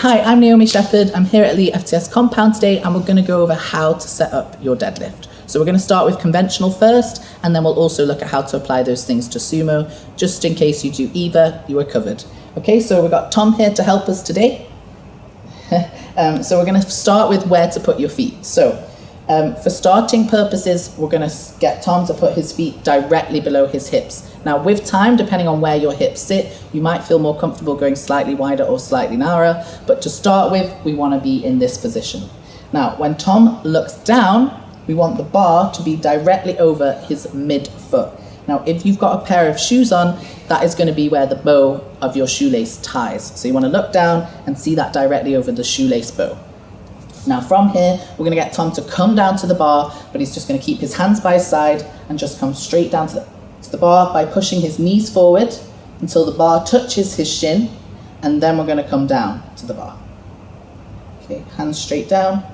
Hi, I'm Naomi Shepherd. I'm here at elitefts Compound today, and we're going to go over how to set up your deadlift. So we're going to start with conventional first, and then we'll also look at how to apply those things to sumo. Just in case you do either, you are covered. Okay, so we've got Tom here to help us today. So we're going to start with where to put your feet. So for starting purposes, we're going to get Tom to put his feet directly below his hips. Now with time, depending on where your hips sit, you might feel more comfortable going slightly wider or slightly narrower, but to start with, we want to be in this position. Now, when Tom looks down, we want the bar to be directly over his mid-foot. Now, if you've got a pair of shoes on, that is going to be where the bow of your shoelace ties. So you want to look down and see that directly over the shoelace bow. Now from here, we're going to get Tom to come down to the bar, but he's just going to keep his hands by his side and just come straight down to the bar by pushing his knees forward until the bar touches his shin, and then we're going to come down to the bar. Okay, hands straight down.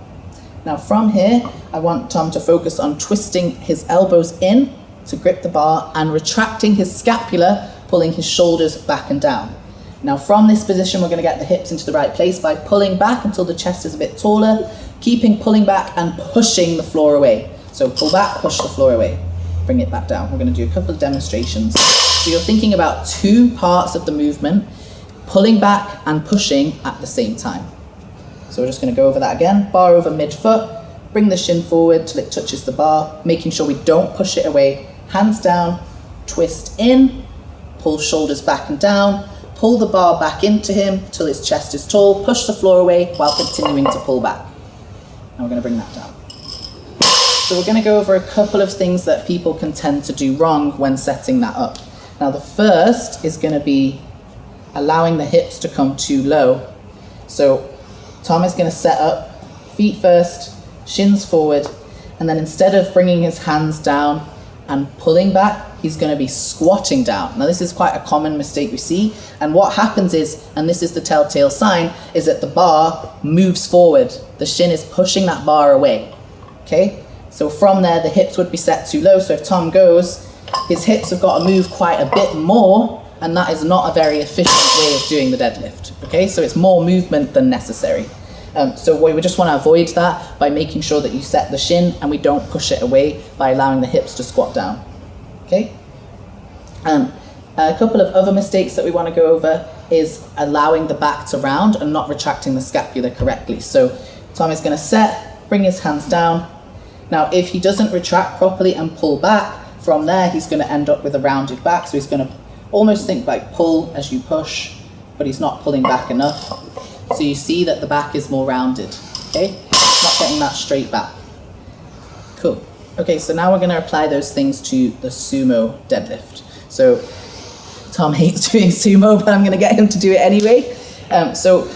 Now from here, I want Tom to focus on twisting his elbows in to grip the bar and retracting his scapula, pulling his shoulders back and down. Now from this position, we're going to get the hips into the right place by pulling back until the chest is a bit taller, pulling back and pushing the floor away. So pull back, push the floor away, bring it back down. We're going to do a couple of demonstrations. So you're thinking about two parts of the movement, pulling back and pushing at the same time. So we're just going to go over that again. Bar over mid-foot, bring the shin forward till it touches the bar, making sure we don't push it away. Hands down, twist in, pull shoulders back and down, pull the bar back into him till his chest is tall, push the floor away while continuing to pull back. And we're going to bring that down. So we're going to go over a couple of things that people can tend to do wrong when setting that up. Now the first is going to be allowing the hips to come too low. So Tom is going to set up, feet first, shins forward, and then instead of bringing his hands down and pulling back, he's going to be squatting down. Now this is quite a common mistake we see, and what happens is, and this is the telltale sign, is that the bar moves forward. The shin is pushing that bar away. Okay, so from there the hips would be set too low, so if Tom goes, his hips have got to move quite a bit more, and that is not a very efficient way of doing the deadlift. Okay, so it's more movement than necessary. So we just want to avoid that by making sure that you set the shin and we don't push it away by allowing the hips to squat down. Okay. A couple of other mistakes that we want to go over is allowing the back to round and not retracting the scapula correctly. So Tom is going to set, bring his hands down. Now if he doesn't retract properly and pull back, from there he's going to end up with a rounded back. So he's going to almost think like pull as you push, but he's not pulling back enough. So you see that the back is more rounded, okay? It's not getting that straight back. Cool. Okay, so now we're going to apply those things to the sumo deadlift. So Tom hates doing sumo, but I'm going to get him to do it anyway. So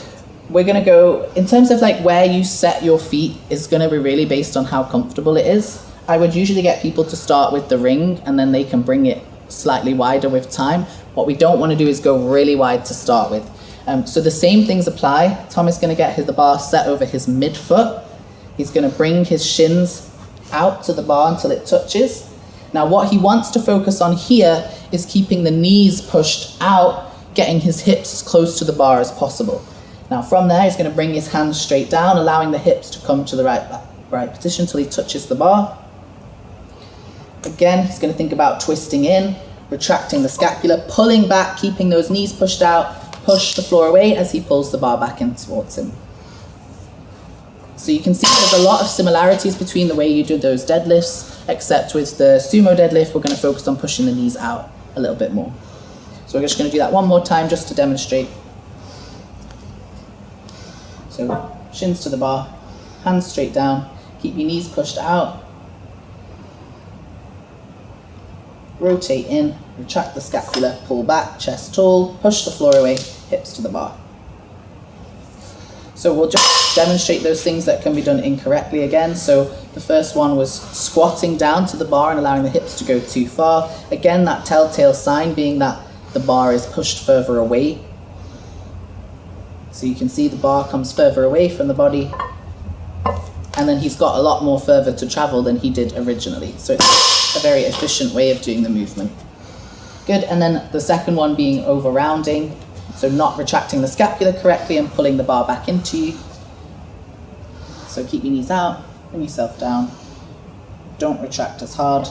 we're going to go, in terms of like where you set your feet is going to be really based on how comfortable it is. I would usually get people to start with the ring and then they can bring it slightly wider with time. What we don't want to do is go really wide to start with. So the same things apply. Tom is going to get the bar set over his midfoot. He's going to bring his shins out to the bar until it touches. Now what he wants to focus on here is keeping the knees pushed out, getting his hips as close to the bar as possible. Now from there, he's going to bring his hands straight down, allowing the hips to come to the right position until he touches the bar. Again, he's going to think about twisting in, retracting the scapula, pulling back, keeping those knees pushed out, push the floor away as he pulls the bar back in towards him. So you can see there's a lot of similarities between the way you do those deadlifts, except with the sumo deadlift, we're going to focus on pushing the knees out a little bit more. So we're just going to do that one more time just to demonstrate. So shins to the bar, hands straight down, keep your knees pushed out, rotate in, retract the scapula, pull back, chest tall, push the floor away, hips to the bar. So we'll just demonstrate those things that can be done incorrectly again. So the first one was squatting down to the bar and allowing the hips to go too far. Again, that telltale sign being that the bar is pushed further away. So you can see the bar comes further away from the body, and then he's got a lot more further to travel than he did originally. So it's a very efficient way of doing the movement. Good, and then the second one being over rounding. So not retracting the scapula correctly and pulling the bar back into you. So keep your knees out, bring yourself down. Don't retract as hard.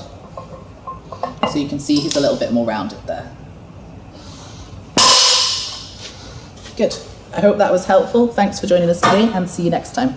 So you can see he's a little bit more rounded there. Good. I hope that was helpful. Thanks for joining us today and see you next time.